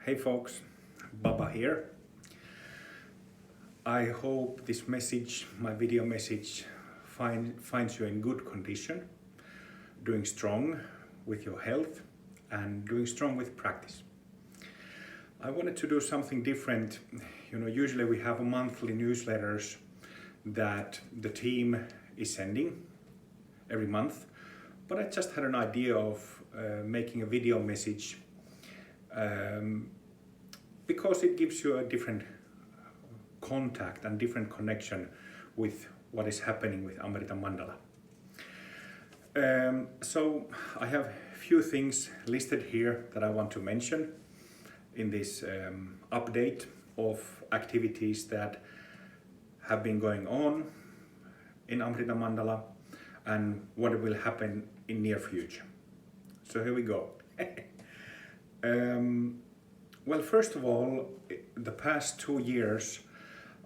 Hey folks, Baba here. I hope this message, my video message, finds you in good condition, doing strong with your health and doing strong with practice. I wanted to do something different. Usually we have monthly newsletters that the team is sending every month, but I just had an idea of making a video message because it gives you a different contact and different connection with what is happening with Amrita Mandala. So I have a few things listed here that I want to mention in this update of activities that have been going on in Amrita Mandala and what will happen in near future. So here we go. Well, first of all, the past 2 years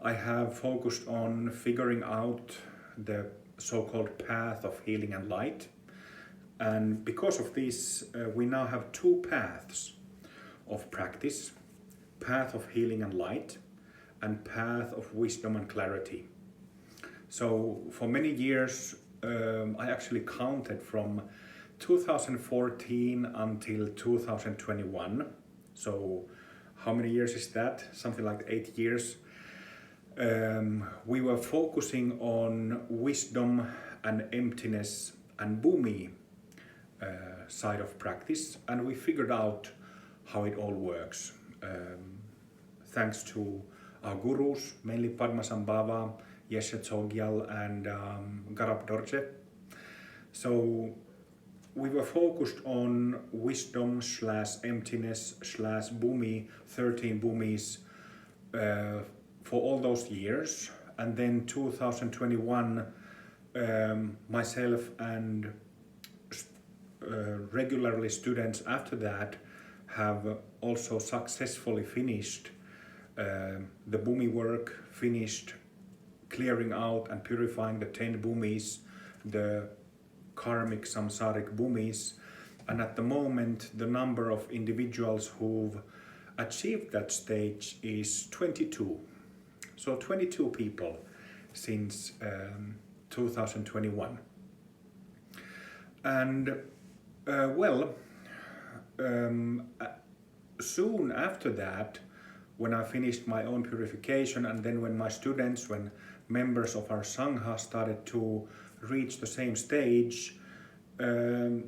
I have focused on figuring out the so-called path of healing and light. And because of this, we now have 2 paths of practice: path of healing and light and path of wisdom and clarity. So for many years, I actually counted from 2014 until 2021. So how many years is that? Something like 8 years. We were focusing on wisdom and emptiness and Bhumi side of practice, and we figured out how it all works. Thanks to our gurus, mainly Padmasambhava, Yeshe Tsogyal and Garab Dorje. So we were focused on wisdom / emptiness / Bhumi, 13 Bhumis for all those years. And then 2021, myself and regularly students after that have also successfully finished the Bhumi work, finished clearing out and purifying the 10 Bhumis, the karmic samsaric Bhumis, and at the moment the number of individuals who've achieved that stage is 22. So 22 people since 2021. And soon after that, when I finished my own purification, and then when my students, when members of our Sangha started to reach the same stage, the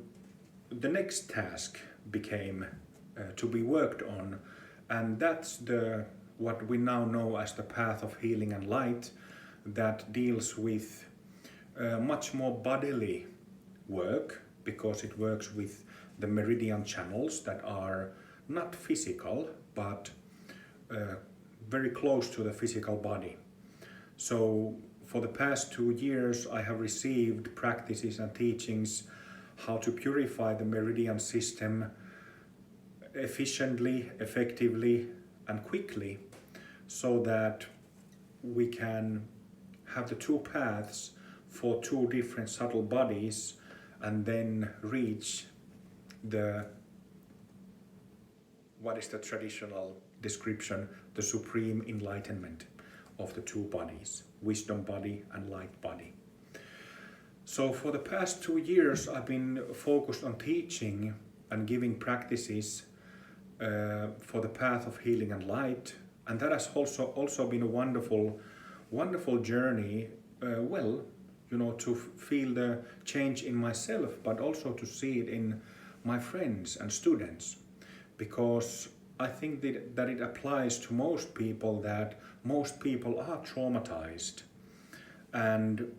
next task became to be worked on, and that's what we now know as the path of healing and light, that deals with much more bodily work, because it works with the meridian channels that are not physical but very close to the physical body. So for the past 2 years I have received practices and teachings how to purify the meridian system efficiently, effectively and quickly, so that we can have the 2 paths for 2 different subtle bodies and then reach what is the traditional description, the supreme enlightenment of the 2 bodies, wisdom body and light body. So for the past 2 years I've been focused on teaching and giving practices for the path of healing and light, and that has also been a wonderful journey, to feel the change in myself, but also to see it in my friends and students, because I think that it applies to most people, that most people are traumatized. And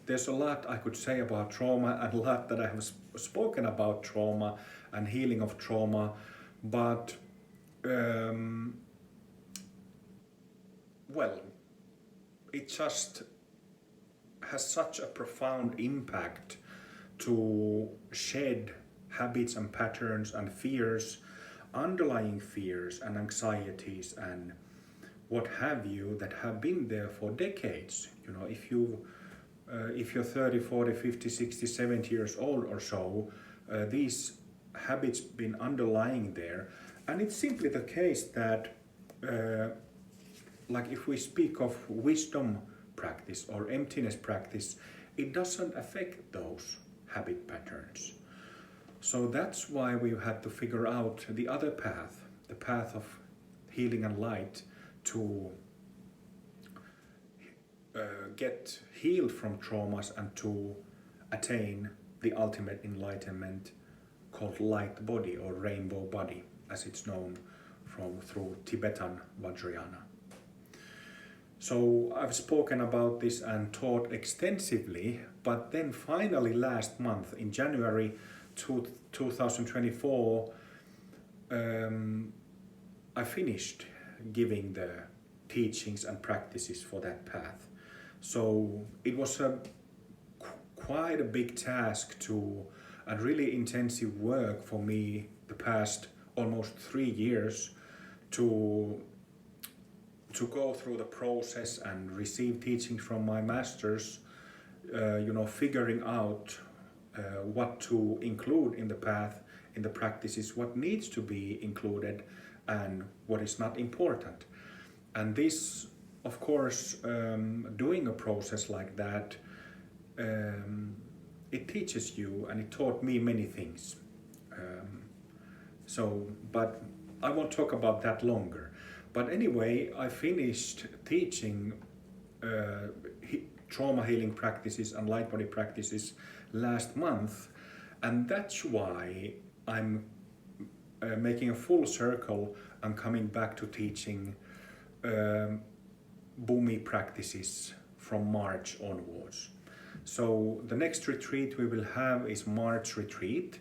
there's a lot I could say about trauma, and a lot that I have spoken about trauma and healing of trauma, but it just has such a profound impact to shed habits and patterns and fears, underlying fears and anxieties and what have you, that have been there for decades. If you're 30, 40, 50, 60, 70 years old or so, these habits been underlying there, And it's simply the case that, like if we speak of wisdom practice or emptiness practice, it doesn't affect those habit patterns. So that's why we had to figure out the other path, the path of healing and light, to get healed from traumas and to attain the ultimate enlightenment called light body or rainbow body, as it's known through Tibetan Vajrayana. So I've spoken about this and taught extensively, but then finally last month in January 2024, I finished giving the teachings and practices for that path. So it was quite a big task and really intensive work for me the past almost 3 years to go through the process and receive teaching from my masters, figuring out what to include in the path, in the practices, what needs to be included and what is not important. And this, of course, doing a process like that, it teaches you, and it taught me many things. But I won't talk about that longer. But anyway, I finished teaching trauma healing practices and light body practices last month, and that's why I'm making a full circle and coming back to teaching Bhumi practices from March onwards. So the next retreat we will have is March retreat,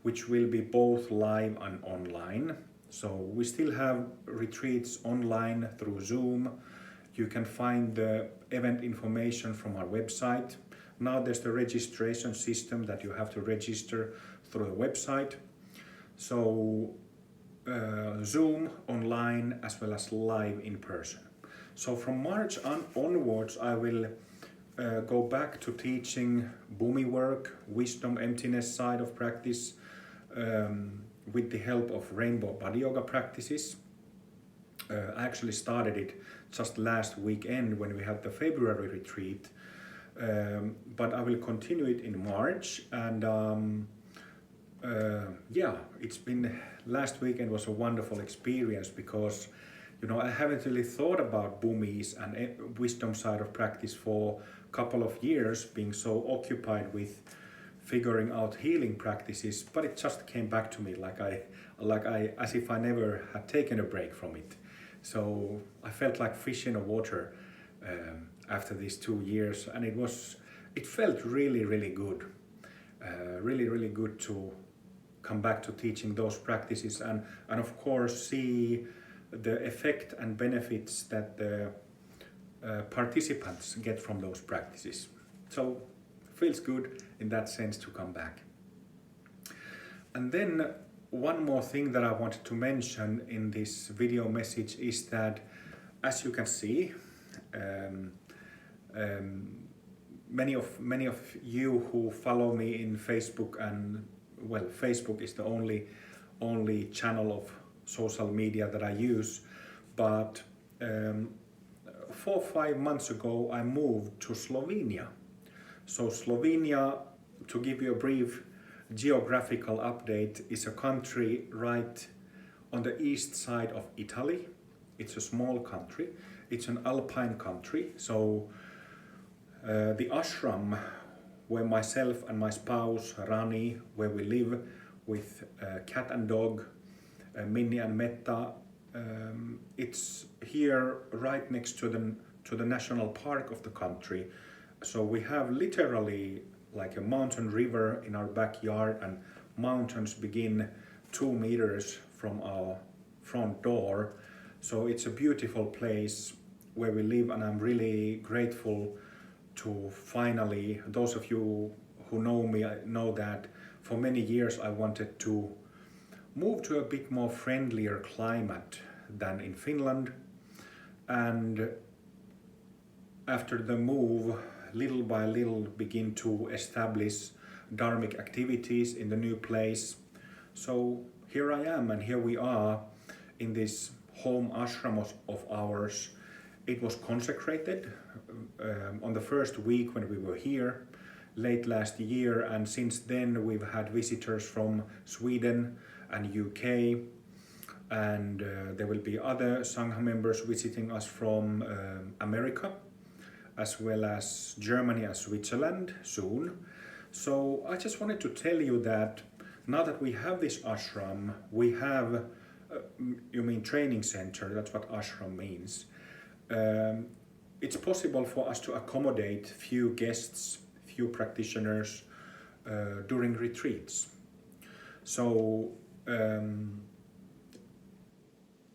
which will be both live and online. So we still have retreats online through Zoom. You can find the event information from our website. Now there's the registration system that you have to register through the website. So Zoom, online, as well as live in person. So from March onwards, I will go back to teaching Bhumi work, wisdom, emptiness side of practice, with the help of Rainbow Body Yoga practices. I actually started it just last weekend when we had the February retreat, but I will continue it in March. And it's been, last weekend was a wonderful experience because I haven't really thought about Bhumis and wisdom side of practice for a couple of years, being so occupied with figuring out healing practices, but it just came back to me as if I never had taken a break from it. So I felt like fish in the water after these 2 years, and it felt really, really good. Really, really good to come back to teaching those practices and of course see the effect and benefits that the participants get from those practices. So feels good in that sense to come back. And then one more thing that I wanted to mention in this video message is that, as you can see, many of you who follow me in Facebook, and well, Facebook is the only channel of social media that I use, but 4 or 5 months ago I moved to Slovenia. So Slovenia, to give you a brief geographical update, is a country right on the east side of Italy. It's a small country. It's an alpine country. So the ashram where myself and my spouse Rani, where we live with cat and dog, Minnie and Metta, it's here right next to the national park of the country. So we have literally like a mountain river in our backyard, and mountains begin 2 meters from our front door. So it's a beautiful place where we live, and I'm really grateful to finally, those of you who know me know that for many years I wanted to move to a bit more friendlier climate than in Finland. And after the move, little by little begin to establish dharmic activities in the new place. So here I am, and here we are in this home ashram of ours. It was consecrated on the first week when we were here late last year, and since then we've had visitors from Sweden and UK, and there will be other Sangha members visiting us from America, as well as Germany and Switzerland soon. So I just wanted to tell you that now that we have this ashram, we have, you mean training center, that's what ashram means. It's possible for us to accommodate few guests, few practitioners during retreats. So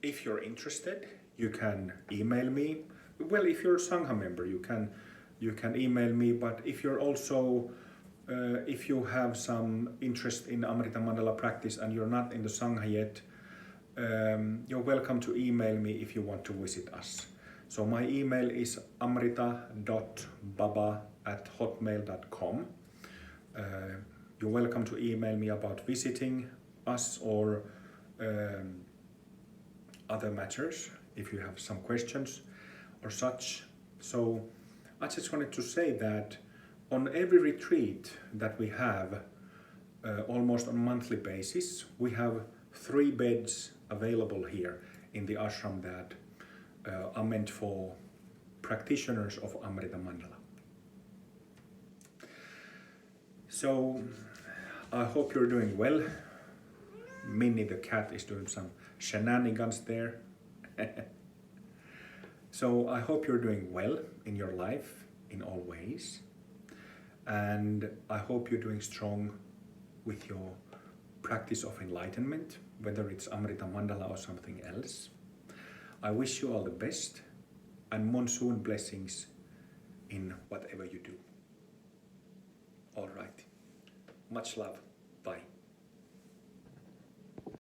if you're interested, you can email me. Well, if you're a Sangha member, you can email me, but if you're also if you have some interest in Amrita Mandala practice and you're not in the Sangha yet, you're welcome to email me if you want to visit us. So my email is amrita.baba@hotmail.com. You're welcome to email me about visiting us or other matters if you have some questions or such. So I just wanted to say that on every retreat that we have, almost on a monthly basis, we have 3 beds available here in the ashram that are meant for practitioners of Amrita Mandala. So I hope you're doing well. Minnie the cat is doing some shenanigans there. So I hope you're doing well in your life in all ways. And I hope you're doing strong with your practice of enlightenment, whether it's Amrita Mandala or something else. I wish you all the best and monsoon blessings in whatever you do. All right. Much love. Bye.